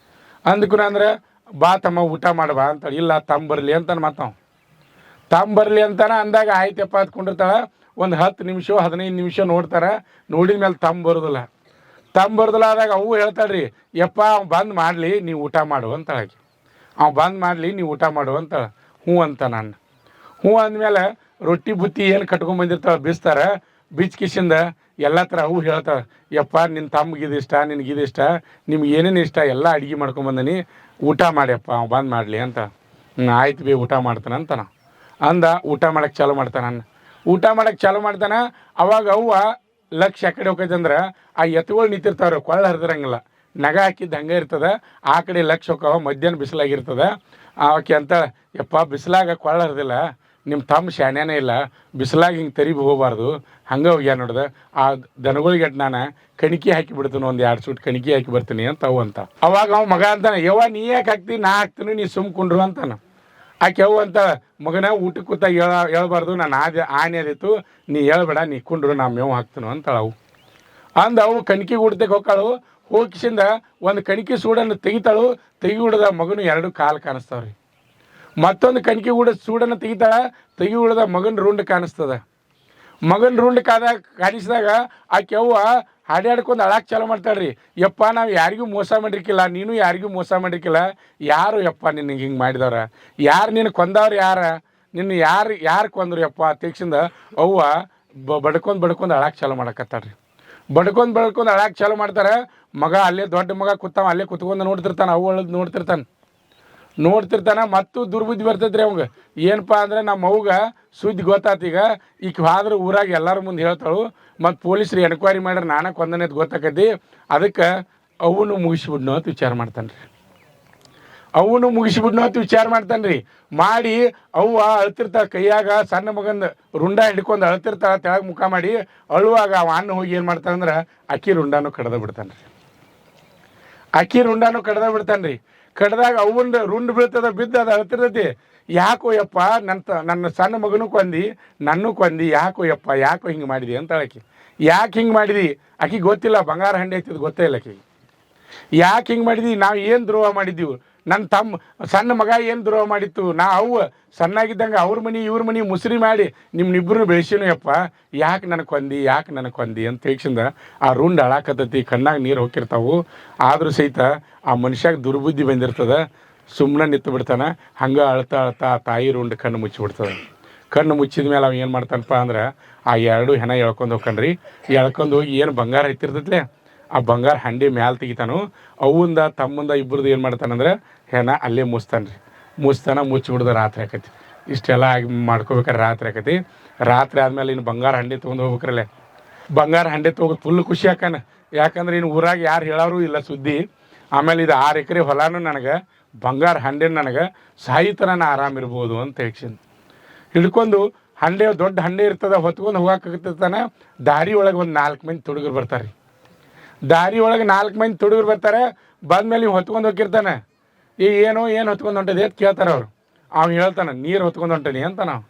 ಅಂದ್ಕೂ ಅಂದ್ರೆ ಬಾ ತಮ್ಮ ಊಟ ಮಾಡಬಾ ಅಂತ. ಇಲ್ಲ ತಮ್ಮ ಬರಲಿ ಅಂತಾನೆ. ಮತ್ತು ನಾವು ತಮ್ಮ ಬರಲಿ ಅಂತಾನೆ. ಅಂದಾಗ ಆಯ್ತಪ್ಪ ಅಂದ್ಕೊಂಡಿರ್ತಾಳೆ. ಒಂದು 10 ನಿಮಿಷ 15 ನಿಮಿಷ ನೋಡ್ತಾರೆ. ನೋಡಿದ ಮೇಲೆ ತಮ್ಮ ಬರೋದಿಲ್ಲ. ಆದಾಗ ಅವು ಹೇಳ್ತಾಳ್ರಿ, ಯಪ್ಪ ಅವ್ನು ಬಂದು ಮಾಡಲಿ ನೀವು ಊಟ ಮಾಡು ಅಂತಾಳೆ. ಅವ್ನು ಬಂದು ಮಾಡಲಿ ನೀವು ಊಟ ಮಾಡು ಅಂತಾಳೆ. ಹ್ಞೂ ಅಂತ ನಾನು ಹ್ಞೂ ಅಂದಮೇಲೆ ರೊಟ್ಟಿ ಬುತ್ತಿ ಏನು ಕಟ್ಕೊಂಡ್ಬಂದಿರ್ತಾಳೆ ಬೀಸ್ತಾರೆ. ಬೀಚ್ಕಿಸಿಂದ ಎಲ್ಲ ಥರ ಅವು ಹೇಳ್ತಾಳೆ, ಯಪ್ಪ ನಿನ್ನ ತಮ್ಮಗಿದಿಷ್ಟ, ನಿನಗಿದಿಷ್ಟ, ನಿಮ್ಗೆ ಏನೇನು ಇಷ್ಟ ಎಲ್ಲ ಅಡುಗೆ ಮಾಡ್ಕೊಂಬಂದನಿ, ಊಟ ಮಾಡ್ಯಪ್ಪ ಅವ್ನು ಬಂದು ಮಾಡಲಿ ಅಂತ. ಆಯ್ತು ಬೇ ಊಟ ಮಾಡ್ತಾನೆ ಅಂತ ನಾವು ಅಂದ. ಊಟ ಮಾಡೋಕ್ಕೆ ಚಾಲು ಮಾಡ್ತಾನೆ. ಅವಾಗ ಅವ್ವ ಲಕ್ಷ ಆ ಕಡೆ ಹೋಗೈತಂದ್ರೆ ಆ ಎತ್ತುಗಳು ನಿಂತಿರ್ತಾವ್ರೆ, ಕೊಳ್ಳ ಹರಿದಿರಂಗಿಲ್ಲ, ನಗ ಹಾಕಿದ್ದು ಹಂಗೆ ಇರ್ತದೆ. ಆ ಕಡೆ ಲಕ್ಷ ಹೋಗವ, ಮಧ್ಯಾಹ್ನ ಬಿಸಿಲಾಗಿರ್ತದೆ. ಆಕೆ ಅಂತ, ಯಪ್ಪ ಬಿಸಿಲಾಗ ಕೊಳ್ಳ ಹರಿದಿಲ್ಲ, ನಿಮ್ಮ ತಮ್ಮ ಶಾನ್ಯಾನೇ ಇಲ್ಲ, ಬಿಸಿಲಾಗ ಹಿಂಗೆ ತರಿಬಿ ಹೋಗಬಾರ್ದು, ಹಂಗೆ ಹೋಗ್ಯ ನೋಡ್ದೆ. ಆ ದನಗಳಿಗೆ ನಾನು ಕಣಿಕೆ ಹಾಕಿ ಬಿಡ್ತೀನಿ, ಒಂದು 2 ಸೂಟ್ ಕಣಿಕೆ ಹಾಕಿ ಬರ್ತೀನಿ ಅಂತ ಅವು ಅಂತ. ಅವಾಗ ಅವ ಮಗ ಅಂತಾನೆ, ಯವ್ವ ನೀ ಯಾಕೆ ಹಾಕ್ತೀನಿ, ನಾ ಹಾಕ್ತೀನಿ, ನೀ ಸುಮ್ಕೊಂಡ್ರು ಅಂತಾನೆ. ಆಕೆ ಅವು ಅಂತ, ಮಗನ ಊಟಕ್ಕೆ ಕೂತಾಗ ಹೇಳ್ಬಾರ್ದು, ನಾನು ಆನೆ ಅದಿತ್ತು, ನೀ ಹೇಳ್ಬೇಡ, ನೀ ಕುಂಡ್ರು ನಾ ಮೇವು ಹಾಕ್ತೀನು ಅಂತಾಳೆ. ಅವು ಕಣಿಕೆ ಊಟಕ್ಕೆ ಹೋಗಿಸಿಂದ ಒಂದು ಕಣಿಕೆ ಸೂಡನ್ನು ತೆಗಿ ಉಡ್ದ ಮಗನು 2 ಕಾಲು ಕಾಣಿಸ್ತಾವ್ರಿ. ಮತ್ತೊಂದು ಕಣಿಕೆ ಸೂಡನ್ನು ತೆಗಿ ಉಳ್ದ ಮಗನ ರುಂಡ್ ಕಾಣಿಸ್ತದೆ. ಮಗನ ರುಂಡ್ ಕಾಣಿಸಿದಾಗ ಆಕೆ ಅವ್ವ ಹಾಡ್ಯಾಡ್ಕೊಂಡು ಅಳಕ್ಕೆ ಚಾಲು ಮಾಡ್ತಾಳ್ರಿ. ಯಪ್ಪ ನಾವು ಯಾರಿಗೂ ಮೋಸ ಮಾಡಿರ್ಕಿಲ್ಲ, ನೀನು ಯಾರಿಗೂ ಮೋಸ ಮಾಡಿರ್ಕಿಲ್ಲ, ಯಾರು ಯಪ್ಪ ನಿನಗೆ ಹಿಂಗೆ ಮಾಡಿದವ್ರ, ಯಾರು ನಿನ್ನ ಕೊಂದವ್ರು, ನಿನ್ನ ಯಾರು ಕೊಂದ್ರು ಯಪ್ಪ ತೆಗ್ಸಿಂದ ಅವ್ವ ಬಡ್ಕೊಂಡು ಅಳಕ್ಕೆ ಚಾಲು ಮಾಡಕತ್ತಾಳ್ರಿ. ಬಡ್ಕೊಂಡು ಅಳಕ್ಕೆ ಚಾಲು ಮಾಡ್ತಾರೆ. ಮಗ ಅಲ್ಲೇ ದೊಡ್ಡ ಮಗ ಅಲ್ಲೇ ಕುತ್ಕೊಂಡು ನೋಡ್ತಿರ್ತಾನೆ. ಅವು ಅಳದು ನೋಡ್ತಿರ್ತಾನೆ. ಮತ್ತು ದುರ್ಬುದ್ಧಿ ಬರ್ತೈತ್ರಿ ಅವಂಗೆ. ಏನಪ್ಪ ಅಂದ್ರೆ ನಮ್ಮ ಅವ್ಗೆ ಸುದ್ದಿ ಗೊತ್ತಾತು. ಈಗ ಹೋದ್ರೆ ಊರಾಗ ಎಲ್ಲರ ಮುಂದೆ ಹೇಳ್ತಾಳು, ಮತ್ತು ಪೊಲೀಸರು ಎನ್ಕ್ವೈರಿ ಮಾಡ್ರೆ ನಾನೇ ಕೊಂದನೇದು ಗೊತ್ತಾಕೈತಿ, ಅದಕ್ಕೆ ಅವನು ಮುಗಿಸ್ಬಿಡ್ನೋ ಅಂತ ವಿಚಾರ ಮಾಡ್ತಾನೆ ರೀ. ಮಾಡಿ ಅವ್ವ ಅಳ್ತಿರ್ತಾಳೆ, ಕೈಯಾಗ ಸಣ್ಣ ಮಗಂದು ರುಂಡ ಹಿಡ್ಕೊಂಡು ಅಳ್ತಿರ್ತಾಳೆ, ತೆಳಗೆ ಮುಖ ಮಾಡಿ ಅಳುವಾಗ ಅವ ಅಣ್ಣ ಹೋಗಿ ಏನು ಮಾಡ್ತಾನಂದ್ರೆ ಅಕ್ಕಿ ರುಂಡನೂ ಕಡ್ದು ಬಿಡ್ತಾನೆ ರೀ. ಕಡ್ದಾಗ ಅವನ ರುಂಡ್ ಬೀಳ್ತದ, ಬಿದ್ದು ಅದು ಅಳ್ತಿರ್ತೈತಿ. ಯಾಕೋ ಯಪ್ಪ ನನ್ನ ಸಣ್ಣ ಮಗನೂ ಕೊಂದು ನನ್ನೂ ಕೊಂದು, ಯಾಕೋ ಹಿಂಗೆ ಮಾಡಿದಿ ಅಂತ ಆಕಿ. ಯಾಕೆ ಹಿಂಗೆ ಮಾಡಿದಿ ಆಕಿ ಗೊತ್ತಿಲ್ಲ, ಬಂಗಾರ ಹಂಡೆ ಐತಿದ್ದು ಗೊತ್ತೇ ಇಲ್ಲ ಆಕಿಗೆ. ಯಾಕೆ ಹಿಂಗೆ ಮಾಡಿದಿ, ನಾವು ಏನು ದ್ರೋಹ ಮಾಡಿದ್ದೀವಿ, ನನ್ನ ಸಣ್ಣ ಮಗ ಏನು ದ್ರೋಹ ಮಾಡಿತ್ತು, ಅವ್ವ ಸಣ್ಣಾಗಿದ್ದಂಗೆ ಅವ್ರ ಮನೆ ಇವ್ರ ಮನೆ ಮುಸ್ರಿ ಮಾಡಿ ನಿಮ್ಮನ್ನಿಬ್ಬರನ್ನು ಬೆಳೆಸಿನೂ ಯಪ್ಪ, ಯಾಕೆ ನನಗೆ ಕೊಂದಿ ಅಂತ ಹೇಳ್ಸಿಂದ ಆ ರುಂಡ್ ಅಳಾಕತ್ತೈತಿ, ಕಣ್ಣಾಗ ನೀರು ಹೋಗಿರ್ತಾವು. ಆದರೂ ಸಹಿತ ಆ ಮನುಷ್ಯಾಗ ದುರ್ಬುದ್ಧಿ ಬಂದಿರ್ತದೆ, ಸುಮ್ಮನೆ ನಿಂತು ಬಿಡ್ತಾನೆ. ಹಂಗೆ ಅಳ್ತಾ ತಾಯಿ ರುಂಡ್ ಕಣ್ಣು ಮುಚ್ಚಿಬಿಡ್ತದೆ. ಕಣ್ಣು ಮುಚ್ಚಿದ ಮೇಲೆ ಅವ ಏನು ಮಾಡ್ತಾನಪ್ಪ ಅಂದ್ರೆ ಆ ಎರಡು ಹೆಣ ಎಳ್ಕೊಂಡು ಹೋಗ್ಕಂಡ್ರಿ. ಎಳ್ಕೊಂಡು ಹೋಗಿ ಏನು ಬಂಗಾರ ಐತಿರ್ತೈತ್ಲೆ ಆ ಬಂಗಾರ ಹಂಡಿ ಮ್ಯಾಲೆ ತೆಗಿತಾನು. ಅವಂದ ತಮ್ಮಂದ ಇಬ್ಬರದು ಏನು ಮಾಡ್ತಾನಂದ್ರೆ ಹೆಣ ಅಲ್ಲೇ ಮುಚ್ತಾನೆ ಮುಚ್ಚಿಬಿಡ್ದು ರಾತ್ರಿ ಆಕೈತಿ. ಇಷ್ಟೆಲ್ಲ ಆಗಿ ಮಾಡ್ಕೋಬೇಕಾರೆ ರಾತ್ರಿ ಆಕೈತಿ. ರಾತ್ರಿ ಆದಮೇಲೆ ಇನ್ನು ಬಂಗಾರ ಹಂಡಿ ತೊಗೊಂಡು ಹೋಗ್ಬೇಕ್ರಲ್ಲೇ. ಬಂಗಾರ ಹಂಡೆ ತೊಗೊಂಡು ಫುಲ್ ಖುಷಿ ಆಕಾನ. ಯಾಕಂದ್ರೆ ಇನ್ನು ಊರಾಗ ಯಾರು ಹೇಳೋರು ಇಲ್ಲ ಸುದ್ದಿ. ಆಮೇಲೆ ಇದು 6 ಎಕರೆ ಹೊಲಾನು ನನಗೆ ಬಂಗಾರ ಹಂಡೆ ನನಗೆ ಸಾಯಿತನ ನಾನು ಆರಾಮಿರ್ಬೋದು ಅಂತ ಹೇಳ್ತೀನಿ. ಹಿಡ್ಕೊಂಡು ಹಂಡೆ ದೊಡ್ಡ ಹಂಡೆ ಇರ್ತದೆ ಹೊತ್ಕೊಂಡು ಹೋಗಾಕತ್ತಿರ್ತಾನೆ. ದಾರಿ ಒಳಗೆ ಒಂದು 4 ಮಂದಿ ತುಡುಗರು ಬರ್ತಾರೆ. ದಾರಿ ಒಳಗೆ 4 ಮಂದಿ ತುಡುಗರು ಬರ್ತಾರೆ. ಬಂದಮೇಲೆ ನೀವು ಹೊತ್ಕೊಂಡು ಹೋಗಿರ್ತಾನೆ. ಏನು ಹೊತ್ಕೊಂಡು ಹೊಂಟದೆ ಅಂತ ಕೇಳ್ತಾರೆ ಅವರು. ಅವ್ನು ಹೇಳ್ತಾನೆ ನೀರು ಹೊತ್ಕೊಂಡು ಹೊಂಟನಿ ಅಂತ. ನಾವು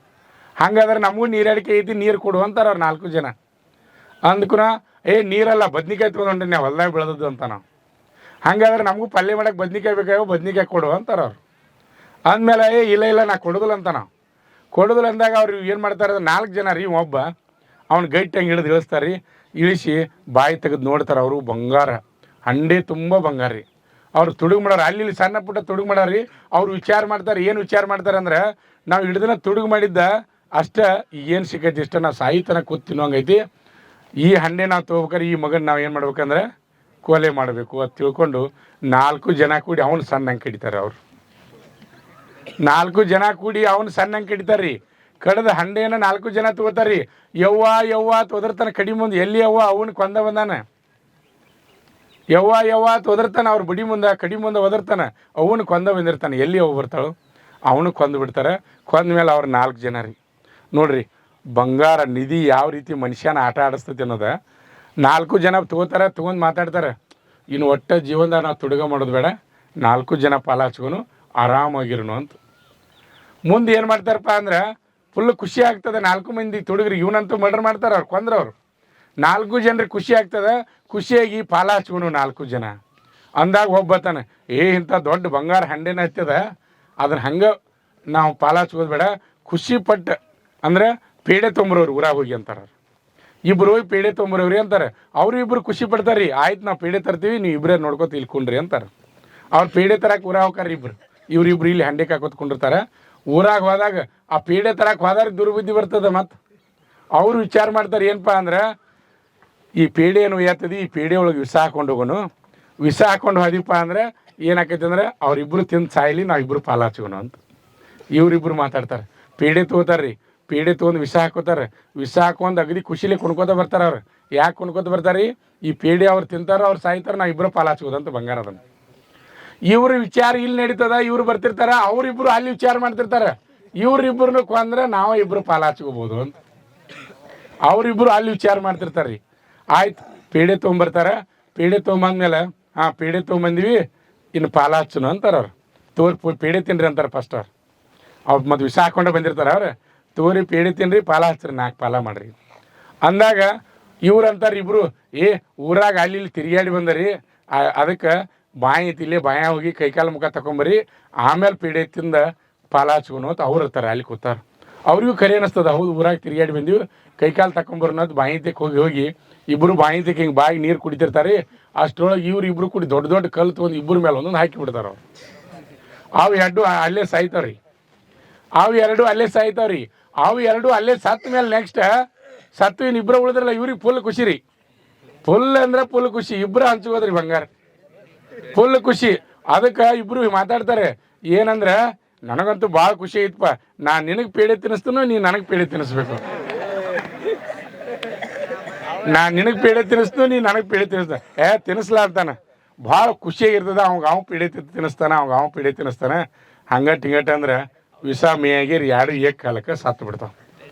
ಹಂಗಾದ್ರೆ ನಮಗೂ ನೀರಾಡಿಕೆ ಐತಿ, ನೀರು ಕೊಡು ಅಂತಾರೆ ಅವ್ರು 4 ಜನ. ಅಂದ್ಕೂನ ನೀರಲ್ಲ ಬದ್ನಿಕಾಯಿ ತೊಗೊಂಡು ಹೊಂಟನಿ ನಾವು ಹೊಲ್ದಾಗ ಬೆಳೆದದ್ದು ಅಂತ. ನಾವು ಹಾಗಾದ್ರೆ ನಮಗೂ ಪಲ್ಯ ಮಾಡಕ್ಕೆ ಬದ್ನಿಕಾಯಿ ಬೇಕಾಗೋ ಬದ್ನಿಕಾಯಿ ಕೊಡು ಅಂತಾರೆ ಅವ್ರು. ಅಂದಮೇಲೆ ಇಲ್ಲ ನಾ ಕೊಡೋದಿಲ್ಲ ಅಂತ. ನಾವು ಕೊಡೋದಿಲ್ಲ ಅಂದಾಗ ಅವ್ರು ಏನು ಮಾಡ್ತಾರೆ, 4 ಜನ ರೀ. ಒಬ್ಬ ಅವ್ನು ಗಟ್ಟಿಯಂಗೆ ಹಿಡಿದು ಇಳಿಸ್ತಾರೆ ರೀ. ಇಳಿಸಿ ಬಾಯಿ ತೆಗೆದು ನೋಡ್ತಾರೆ. ಅವರು ಬಂಗಾರ ಹಂಡೆ ತುಂಬ ಬಂಗಾರ ರೀ. ಅವ್ರು ತುಡುಗು ಮಾಡೋರು ಅಲ್ಲಿ ಸಣ್ಣ ಪುಟ್ಟ ತುಡುಗು ಮಾಡೋರಿ. ಅವ್ರು ವಿಚಾರ ಮಾಡ್ತಾರೆ. ಏನು ವಿಚಾರ ಮಾಡ್ತಾರೆ ಅಂದ್ರೆ ನಾವು ಹಿಡ್ದನ ತುಡುಗು ಮಾಡಿದ್ದ ಅಷ್ಟೇ ಏನು ಸಿಕ್ಕೈತಿ ಇಷ್ಟ ನಾವು ಸಾಯಿತನ ಕೂತ್ ತಿನ್ನೋಂಗೈತಿ. ಈ ಹಂಡೆ ನಾವು ತೊಗೋಬೇಕಾರೆ ಈ ಮಗನ ನಾವು ಏನು ಮಾಡ್ಬೇಕಂದ್ರೆ ಕೊಲೆ ಮಾಡಬೇಕು ಅದು ತಿಳ್ಕೊಂಡು 4 ಜನ ಕೂಡಿ ಅವ್ನು ಸಣ್ಣಂಗೆ ಕಡಿತಾರೆ. ಅವರು 4 ಜನ ಕೂಡಿ ಅವ್ನು ಸಣ್ಣಂಗೆ ಕಡಿತಾರೆ ರೀ. ಕಡ್ದ ಹಂಡೆನ 4 ಜನ ತೊಗೋತಾರೆ ರೀ. ಯವ್ವ ತೊದರ್ತಾನೆ ಕಡಿ ಮುಂದೆ. ಎಲ್ಲಿ ಅವನು ಕೊಂದ ಬಂದಾನ. ಯವ್ವ ತೊದರ್ತಾನೆ. ಅವ್ರು ಬಡಿ ಮುಂದೆ ಕಡಿ ಮುಂದೆ ಒದರ್ತಾನೆ. ಅವನು ಕೊಂದ ಬಂದಿರ್ತಾನೆ. ಎಲ್ಲಿ ಬರ್ತಾಳು ಅವನು ಕೊಂದು ಬಿಡ್ತಾರೆ. ಕೊಂದ ಮೇಲೆ ಅವ್ರು 4 ಜನ ರೀ. ನೋಡ್ರಿ ಬಂಗಾರ ನಿಧಿ ಯಾವ ರೀತಿ ಮನುಷ್ಯನ ಆಟ ಆಡಿಸ್ತೈತಿ ಅನ್ನೋದ. 4 ಜನ ತೊಗೋತಾರೆ, ತೊಗೊಂಡು ಮಾತಾಡ್ತಾರೆ. ಇನ್ನು ಒಟ್ಟ ಜೀವನದಾಗ ನಾವು ತುಡುಗ ಮಾಡೋದು ಬೇಡ, 4 ಜನ ಪಾಲ ಹಚ್ಕೊನು ಆರಾಮಾಗಿರೋನು ಅಂತ. ಮುಂದೆ ಏನು ಮಾಡ್ತಾರಪ್ಪ ಅಂದ್ರೆ ಫುಲ್ ಖುಷಿ ಆಗ್ತದೆ. 4 ಮಂದಿ ತುಡುಗ್ರಿಗೆ ಇವನಂತೂ ಮರ್ಡರ್ ಮಾಡ್ತಾರೆ. ಅವ್ರು ಕೊಂದ್ರವ್ರು 4 ಜನರಿಗೆ ಖುಷಿ ಆಗ್ತದೆ. ಖುಷಿಯಾಗಿ ಪಾಲ ಹಚ್ಕೊನು 4 ಜನ ಅಂದಾಗ ಒಬ್ಬತ್ತಾನೆ ಇಂಥ ದೊಡ್ಡ ಬಂಗಾರ ಹಂಡೆನ ಹತ್ತದ ಅದನ್ನ ಹಂಗೆ ನಾವು ಪಾಲ ಹಚ್ಕೋದು ಬೇಡ. ಖುಷಿ ಪಟ್ಟು ಅಂದ್ರೆ ಪೇಡೆ ತೊಂಬರೋರು ಊರಾಗ ಹೋಗಿ ಅಂತಾರೆ. ಇಬ್ಬರು ಹೋಗಿ ಪೇಡೆ ತೊಂಬರೋರಿ ಅಂತಾರೆ. ಅವರು ಇಬ್ಬರು ಖುಷಿ ಪಡ್ತಾರೆ ರೀ. ಆಯ್ತು ನಾವು ಪೇಡೆ ತರ್ತೀವಿ, ನೀವು ಇಬ್ಬರೇ ನೋಡ್ಕೊತ ಇಲ್ಕೊಂಡ್ರಿ ಅಂತಾರೆ. ಅವ್ರು ಪೇಡೆ ತರಕ್ಕೆ ಊರಾಗ ಹೋಗ್ತಾರೆ ಇಬ್ಬರು. ಇವ್ರಿಬ್ರು ಇಲ್ಲಿ ಹಂಡೆ ಹಾಕೋತ್ಕೊಂಡಿರ್ತಾರೆ. ಊರಾಗ ಹೋದಾಗ ಆ ಪೇಡೆ ತರಕ್ಕೆ ಹೋದಾಗ ದುರ್ಬುದ್ಧಿ ಬರ್ತದೆ. ಮತ್ತು ಅವರು ವಿಚಾರ ಮಾಡ್ತಾರೆ ಏನಪ್ಪ ಅಂದ್ರೆ ಈ ಪೇಡೆ ಏನು ಏತದಿ, ಈ ಪೇಡೆ ಒಳಗೆ ವಿಷ ಹಾಕೊಂಡು ಹೋಗೋನು. ವಿಷ ಹಾಕೊಂಡು ಹೋದಿಪ್ಪ ಅಂದ್ರೆ ಏನಾಕೈತೆ ಅಂದ್ರೆ ಅವರಿಬ್ಬರು ತಿಂದು ಸಾಯಲಿ, ನಾವು ಇಬ್ಬರು ಪಾಲ ಹಚ್ಕೋನು ಅಂತ. ಇವರಿಬ್ಬರು ಮಾತಾಡ್ತಾರೆ. ಪೇಡೆ ತೊಗೋತಾರೆ ರೀ. ಪೇಡೆ ತೊಗೊಂಡು ವಿಷ ಹಾಕೋತಾರೆ. ವಿಷ ಹಾಕೊಂಡು ಅಗದಿ ಖುಷಿಲಿ ಕುಣ್ಕೋತ ಬರ್ತಾರೆ. ಅವ್ರು ಯಾಕೆ ಕುಣ್ಕೋತ ಬರ್ತಾರೆ ರೀ? ಈ ಪೇಡೆ ಅವ್ರು ತಿಂತಾರೋ ಅವ್ರು ಸಾಯ್ತಾರೆ, ನಾವು ಇಬ್ಬರು ಪಾಲ ಹಚ್ಕೋದಂತ ಬಂಗಾರ ಅದನ್ನು. ಇವ್ರ ವಿಚಾರ ಇಲ್ಲಿ ನಡೀತದ. ಇವ್ರು ಬರ್ತಿರ್ತಾರೆ, ಅವರಿಬ್ಬರು ಅಲ್ಲಿ ವಿಚಾರ ಮಾಡ್ತಿರ್ತಾರೆ. ಇವ್ರಿಬ್ಬರನ್ನು ಕೊಂದ್ರೆ ನಾವು ಇಬ್ಬರು ಪಾಲ ಹಚ್ಕೋಬೋದು ಅಂತ ಅವರಿಬ್ಬರು ಅಲ್ಲಿ ವಿಚಾರ ಮಾಡ್ತಿರ್ತಾರೆ ರೀ. ಆಯ್ತು ಪೇಡೆ ತೊಗೊಂಬರ್ತಾರೆ. ಪೇಡೆ ತೊಗೊಂಬಂದ್ಮೇಲೆ ಪೇಡೆ ತೊಗೊಂಬಂದಿವಿ, ಇನ್ನು ಪಾಲ ಹಚ್ಚುನು ಅಂತಾರೆ. ಅವ್ರು ಪೇಡೆ ತಿನ್ರಿ ಅಂತಾರೆ ಫಸ್ಟ್. ಅವ್ರು ಮತ್ತು ವಿಷ ಹಾಕೊಂಡೆ ಬಂದಿರ್ತಾರೆ. ಅವ್ರು ತೋರಿ ಪೇಡೆ ತಿನ್ರಿ, ಪಾಲ ಹಚ್ಚ್ರಿ, 4 ಪಾಲ ಮಾಡಿರಿ ಅಂದಾಗ ಇವ್ರು ಅಂತಾರೆ ಇಬ್ಬರು ಊರಾಗ ಅಲ್ಲಿ ಇಲ್ಲಿ ತಿರುಗಾಡಿ ಬಂದರಿ, ಅದಕ್ಕೆ ಬಾಯಿ ಐತಿ ಇಲ್ಲೇ ಬಾಯ ಹೋಗಿ ಕೈಕಾಲು ಮುಖ ತಗೊಂಬರಿ, ಆಮೇಲೆ ಪೇಡೆ ತಿಂದ ಪಾಲ ಹಚ್ಕೊನು ಅಂತ ಅವ್ರು ಇರ್ತಾರೆ. ಅಲ್ಲಿ ಕೂತಾರೆ. ಅವ್ರಿಗೂ ಕರೆ ಅನ್ನಿಸ್ತದ, ಹೌದು ಊರಾಗ ತಿರುಗಾಡಿ ಬಂದೀವಿ, ಕೈಕಾಲು ತಗೊಂಬರೋದು ಬಾಯಿ ತೆಕ್ಕೆ ಹೋಗಿ ಇಬ್ಬರು ಬಾಯಿ ತೆಕ್ಕೆ ಹಿಂಗೆ ಬಾಯಿಗೆ ನೀರು ಕುಡಿತಿರ್ತಾರೆ. ಅಷ್ಟರೊಳಗೆ ಇವ್ರು ಇಬ್ಬರು ಕೂಡಿ ದೊಡ್ಡ ದೊಡ್ಡ ಕಲ್ಲು ತೊಗೊಂಡು ಇಬ್ಬರ ಮೇಲೆ ಒಂದೊಂದು ಹಾಕಿ ಬಿಡ್ತಾರೆ. ಅವ್ರು ಅವು 2 ಅಲ್ಲೇ ಸಾಯ್ತಾವ್ರಿ. ಅವು 2 ಅಲ್ಲೇ ಸಾಯ್ತಾವ್ರಿ. ಅವು 2 ಅಲ್ಲೇ ಸತ್ತ ಮೇಲೆ ನೆಕ್ಸ್ಟ್ ಸತ್ತು ಇಬ್ಬರು ಉಳಿದ್ರಲ್ಲ, ಇವ್ರಿಗೆ ಫುಲ್ ಖುಷಿ ರೀ. ಫುಲ್ ಅಂದ್ರೆ ಫುಲ್ ಖುಷಿ. ಇಬ್ಬರು ಹಂಚ್ಕೋದ್ರಿ ಬಂಗಾರ, ಫುಲ್ ಖುಷಿ. ಅದಕ್ಕೆ ಇಬ್ಬರು ಮಾತಾಡ್ತಾರೆ ಏನಂದ್ರೆ, ನನಗಂತೂ ಭಾಳ ಖುಷಿ ಐತಪ್ಪ, ನಾನು ನಿನಗೆ ಪೇಡೆ ತಿನ್ನಿಸ್ತೀನೋ, ನೀನು ನನಗೆ ಪೇಡೆ ತಿನ್ನಿಸ್ಬೇಕು. ನಾನು ನಿನಗೆ ಪೇಡೆ ತಿನ್ನಿಸ್ತೀನೋ, ನೀನು ನನಗೆ ಪೇಡೆ ತಿನ್ನಿಸ್ಲಾರ್ತಾನೆ. ಭಾಳ ಖುಷಿಯಾಗಿರ್ತದೆ. ಅವ್ನು ಪೇಡೆ ತಿನ್ನಿಸ್ತಾನೆ, ಅವ್ನು ಪೇಡೆ ತಿನ್ನಿಸ್ತಾನೆ. ಹಂಗೆ ಟಿಂಗಟ್ ಅಂದ್ರೆ ವಿಷ ಮೇಯಾಗಿರಿ 2 ಏಕ ಕಾಲಕ್ಕೆ ಸತ್ತು ಬಿಡ್ತಾವೆ.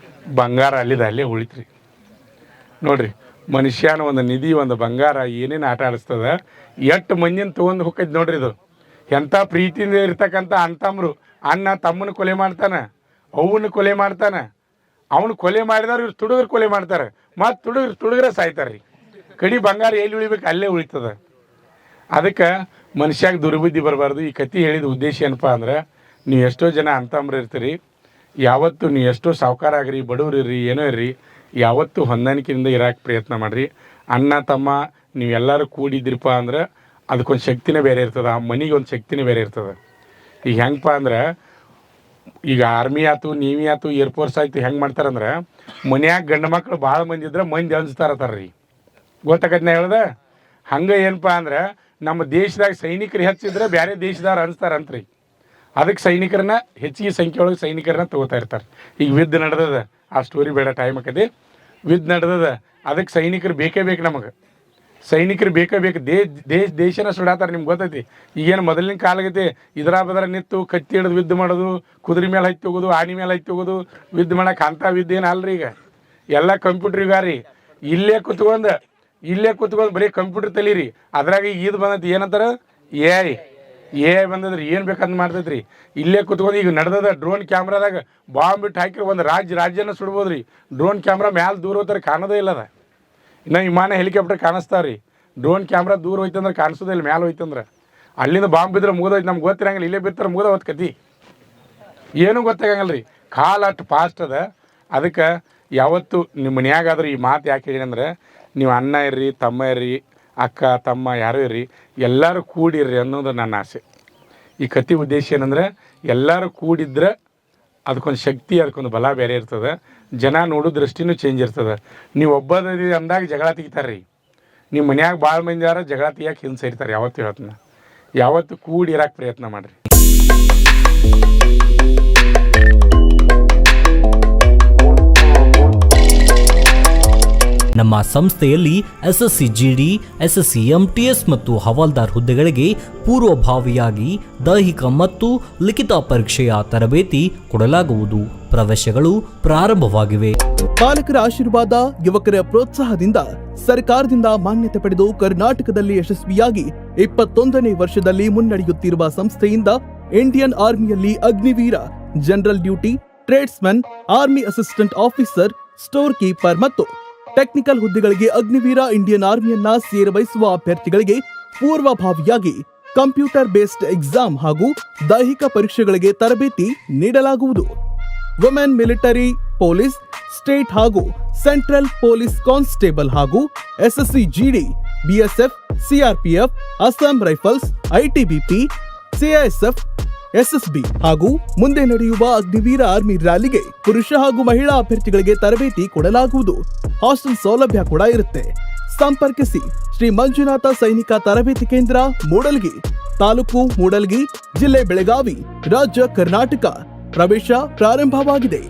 ಬಂಗಾರ ಅಲ್ಲೇ ಉಳಿತ್ರಿ. ನೋಡ್ರಿ ಮನುಷ್ಯನ ಒಂದು ನಿಧಿ, ಒಂದು ಬಂಗಾರ ಏನೇನು ಆಟ ಆಡಿಸ್ತದ. ಎಷ್ಟು ಮಂದಿನ ತೊಗೊಂಡು ಹೋಗೈತೆ ನೋಡ್ರಿ. ಇದು ಎಂಥ ಪ್ರೀತಿಯಿಂದ ಇರ್ತಕ್ಕಂಥ ಅಂತಮ್ರು. ಅಣ್ಣ ತಮ್ಮನ ಕೊಲೆ ಮಾಡ್ತಾನೆ, ಅವನ್ನ ಕೊಲೆ ಮಾಡ್ತಾನೆ. ಅವನು ಕೊಲೆ ಮಾಡಿದವ್ರು ಇವ್ರು ತುಡುಗರು ಕೊಲೆ ಮಾಡ್ತಾರೆ. ಮತ್ತು ತುಡುಗರ ಸಾಯ್ತಾರೆ ರೀ. ಕಡಿ ಬಂಗಾರ ಎಲ್ಲಿ ಉಳಿಬೇಕು ಅಲ್ಲೇ ಉಳಿತದ. ಅದಕ್ಕೆ ಮನುಷ್ಯಾಗ ದುರ್ಬುದ್ಧಿ ಬರಬಾರ್ದು. ಈ ಕತೆ ಹೇಳಿದ ಉದ್ದೇಶ ಏನಪ್ಪ ಅಂದ್ರೆ, ನೀವು ಎಷ್ಟೋ ಜನ ಅಂತಮ್ರು ಇರ್ತೀರಿ, ಯಾವತ್ತು ನೀವು ಎಷ್ಟೋ ಸಾವುಕಾರ ಆಗ್ರಿ, ಬಡವ್ರು ಇರ್ರಿ, ಏನೋ ಇರ್ರಿ, ಯಾವತ್ತು ಹೊಂದಾಣಿಕೆಯಿಂದ ಇರೋಕ್ಕೆ ಪ್ರಯತ್ನ ಮಾಡಿರಿ. ಅಣ್ಣ ತಮ್ಮ ನೀವೆಲ್ಲರೂ ಕೂಡಿದ್ರಿಪ್ಪ ಅಂದ್ರೆ ಅದಕ್ಕೊಂದು ಶಕ್ತಿನೇ ಬೇರೆ ಇರ್ತದೆ. ಆ ಮನೆಗೆ ಒಂದು ಶಕ್ತಿನೇ ಬೇರೆ ಇರ್ತದೆ. ಈಗ ಹೆಂಗಪ್ಪ ಅಂದ್ರೆ ಈಗ ಆರ್ಮಿ ಆಯ್ತು, ನೇವಿ ಆಯ್ತು, ಏರ್ಫೋರ್ಸ್ ಆಯ್ತು, ಹೆಂಗೆ ಮಾಡ್ತಾರಂದ್ರೆ ಮನ್ಯಾಗ ಗಂಡು ಮಕ್ಳು ಭಾಳ ಮಂದಿ ಇದ್ರೆ ಮಂದಿ ಅನ್ಸ್ತಾರತ್ತಾರ ರೀ. ಗೊತ್ತಾಗತ್ತೆ ನಾ ಹೇಳ್ದೆ? ಹಂಗೆ ಏನಪ್ಪ ಅಂದ್ರೆ ನಮ್ಮ ದೇಶದಾಗ ಸೈನಿಕರು ಹೆಚ್ಚಿದ್ರೆ ಬೇರೆ ದೇಶದವ್ರು ಅನ್ಸ್ತಾರಂತ್ರಿ. ಅದಕ್ಕೆ ಸೈನಿಕರನ್ನ ಹೆಚ್ಚಿಗೆ ಸಂಖ್ಯೆ ಒಳಗೆ ಸೈನಿಕರನ್ನ ತೊಗೋತಾ ಇರ್ತಾರೆ. ಈಗ ವಿದ್ ನಡೆದದ, ಆ ಸ್ಟೋರಿ ಬೇಡ, ಟೈಮ್ ಆಕತಿ. ವಿದ್ ನಡೆದದ, ಅದಕ್ಕೆ ಸೈನಿಕರು ಬೇಕೇ ಬೇಕು. ನಮಗೆ ಸೈನಿಕರು ಬೇಕೇ ಬೇಕು. ದೇಶನ ಸುಡಾತಾರೆ. ನಿಮ್ಗೆ ಗೊತ್ತೈತಿ ಈಗೇನು ಮೊದಲಿನ ಕಾಲಾಗೈತಿ ಇದರ ಬದರ ನಿಂತು ಕತ್ತಿ ಹಿಡಿದು ವಿದ್ ಮಾಡೋದು, ಕುದುರೆ ಮೇಲೆ ಹತ್ತಿ ಹೋಗೋದು, ಆನೆ ಮೇಲೆ ಹತ್ತಿ ಹೋಗೋದು, ವಿದ್ ಮಾಡೋಕೆ ಅಂಥ ವಿದ್ ಏನು ಅಲ್ರಿ. ಈಗ ಎಲ್ಲ ಕಂಪ್ಯೂಟ್ರ್ ಯುಗ ರೀ. ಇಲ್ಲೇ ಕುತ್ಕೊಂಡು ಬರೀ ಕಂಪ್ಯೂಟರ್ ತಲೀರಿ. ಅದ್ರಾಗ ಇದು ಬಂದೈತಿ, ಏನಂತಾರೆ ಎ ಐ ಬಂದದ್ರಿ. ಏನು ಬೇಕಂತ ಮಾಡ್ತೈತ್ರಿ. ಇಲ್ಲೇ ಕುತ್ಕೊಂಡು ಈಗ ನಡೆದದ ಡ್ರೋನ್ ಕ್ಯಾಮ್ರಾದಾಗ ಬಾಂಬ್ ಬಿಟ್ಟು ಹಾಕಿ ಒಂದು ರಾಜ್ಯನ ಸುಡ್ಬೋದು ರೀ. ಡ್ರೋನ್ ಕ್ಯಾಮ್ರಾ ಮ್ಯಾಲೆ ದೂರ ಹೋಗ್ತಾರೆ, ಕಾಣೋದೇ ಇಲ್ಲದ. ಇನ್ನು ವಿಮಾನ ಹೆಲಿಕಾಪ್ಟರ್ ಕಾಣಿಸ್ತಾವ ರೀ. ಡ್ರೋನ್ ಕ್ಯಾಮ್ರಾ ದೂರ ಹೋಯ್ತಂದ್ರೆ ಕಾಣಿಸೋದೇ ಇಲ್ಲ, ಮ್ಯಾಲೆ ಹೋಯ್ತಂದ್ರೆ. ಅಲ್ಲಿಂದ ಬಾಂಬ್ ಬಿದ್ರೆ ಮುಗಿದೋಯ್ತು. ನಮ್ಗೆ ಗೊತ್ತಿರಂಗಿಲ್ಲ. ಇಲ್ಲೇ ಬಿತ್ತಾರೆ ಮುಗಿದ ಹೊತ್ತು ಕತಿ, ಏನೂ ಗೊತ್ತಾಗಂಗಿಲ್ಲ ರೀ. ಕಾಲ ಅಷ್ಟು ಫಾಸ್ಟ್ ಅದ. ಅದಕ್ಕೆ ಯಾವತ್ತು ನಿಮ್ಮ ಮನ್ಯಾಗಾದ್ರೂ ಈ ಮಾತು ಯಾಕೆ ಹೇಳಿ ಅಂದ್ರೆ, ನೀವು ಅಣ್ಣ ಇರ್ರಿ, ತಮ್ಮ ಇರ್ರಿ, ಅಕ್ಕ ತಮ್ಮ ಯಾರು ಇರ್ರಿ, ಎಲ್ಲರೂ ಕೂಡಿರ್ರಿ ಅನ್ನೋದು ನನ್ನ ಆಸೆ. ಈ ಕತೆ ಉದ್ದೇಶ ಏನಂದ್ರೆ, ಎಲ್ಲರೂ ಕೂಡಿದ್ರೆ ಅದಕ್ಕೊಂದು ಶಕ್ತಿ, ಅದಕ್ಕೊಂದು ಬಲ ಬೇರೆ ಇರ್ತದೆ. ಜನ ನೋಡೋ ದೃಷ್ಟಿನೂ ಚೇಂಜ್ ಇರ್ತದೆ. ನೀವು ಒಬ್ಬದಿ ಅಂದಾಗ ಜಗಳ ತೆಗಿತಾರೆ ರೀ. ನಿಮ್ಮ ಮನ್ಯಾಗ ಭಾಳ ಮಂದಿ ಯಾರು ಜಗಳ ತೆಗಿಯಕ್ಕೆ ಹಿಂದೆ ಸೇರ್ತಾರೆ. ಯಾವತ್ತು ಹೇಳ್ತಾನೆ, ಯಾವತ್ತು ಕೂಡಿ ಇರೋಕ್ಕೆ ಪ್ರಯತ್ನ ಮಾಡಿರಿ. ನಮ್ಮ ಸಂಸ್ಥೆಯಲ್ಲಿ SSC GD, SSC MTS ಮತ್ತು ಹವಾಲ್ದಾರ್ ಹುದ್ದೆಗಳಿಗೆ ಪೂರ್ವಭಾವಿಯಾಗಿ ದೈಹಿಕ ಮತ್ತು ಲಿಖಿತ ಪರೀಕ್ಷೆಯ ತರಬೇತಿ ಕೊಡಲಾಗುವುದು. ಪ್ರವೇಶಗಳು ಪ್ರಾರಂಭವಾಗಿವೆ. ಪಾಲಕರ ಆಶೀರ್ವಾದ, ಯುವಕರ ಪ್ರೋತ್ಸಾಹದಿಂದ ಸರ್ಕಾರದಿಂದ ಮಾನ್ಯತೆ ಪಡೆದು ಕರ್ನಾಟಕದಲ್ಲಿ ಯಶಸ್ವಿಯಾಗಿ 21ನೇ ವರ್ಷದಲ್ಲಿ ಮುನ್ನಡೆಯುತ್ತಿರುವ ಸಂಸ್ಥೆಯಿಂದ ಇಂಡಿಯನ್ ಆರ್ಮಿಯಲ್ಲಿ Agniveer, general duty, tradesman, army assistant officer, store keeper ಮತ್ತು ಟೆಕ್ನಿಕಲ್ ಹುದ್ದೆಗಳಿಗೆ ಅಗ್ನಿವೀರ ಇಂಡಿಯನ್ ಆರ್ಮಿಯನ್ನ ಸೇರಬಯಸುವ ಅಭ್ಯರ್ಥಿಗಳಿಗೆ ಪೂರ್ವಭಾವಿಯಾಗಿ ಕಂಪ್ಯೂಟರ್ ಬೇಸ್ಡ್ ಎಕ್ಸಾಮ್ ಹಾಗೂ ದೈಹಿಕ ಪರೀಕ್ಷೆಗಳಿಗೆ ತರಬೇತಿ ನೀಡಲಾಗುವುದು. ವುಮೆನ್ ಮಿಲಿಟರಿ, ಪೊಲೀಸ್, ಸ್ಟೇಟ್ ಹಾಗೂ ಸೆಂಟ್ರಲ್ ಪೊಲೀಸ್ ಕಾನ್ಸ್ಟೇಬಲ್ ಹಾಗೂ SSC GD, BSF, CRPF, Assam rifles, ITBP, CISF, SSB ಹಾಗೂ ಮುಂದೆ ನಡೆಯುವ ಅಗ್ನಿವೀರ ಆರ್ಮಿ ರ್ಯಾಲಿಗೆ ಪುರುಷ ಹಾಗೂ ಮಹಿಳಾ ಅಭ್ಯರ್ಥಿಗಳಿಗೆ ತರಬೇತಿ ಕೊಡಲಾಗುವುದು. ಹಾಸ್ಟೆಲ್ ಸೌಲಭ್ಯ ಕೂಡ ಇರುತ್ತೆ. ಸಂಪರ್ಕಿಸಿ ಶ್ರೀ ಮಂಜುನಾಥ ಸೈನಿಕ ತರಬೇತಿ ಕೇಂದ್ರ, ಮೂಡಲ್ಗಿ, ತಾಲೂಕು ಮೂಡಲ್ಗಿ, ಜಿಲ್ಲೆ ಬೆಳಗಾವಿ, ರಾಜ್ಯ ಕರ್ನಾಟಕ. ಪ್ರವೇಶ ಪ್ರಾರಂಭವಾಗಿದೆ.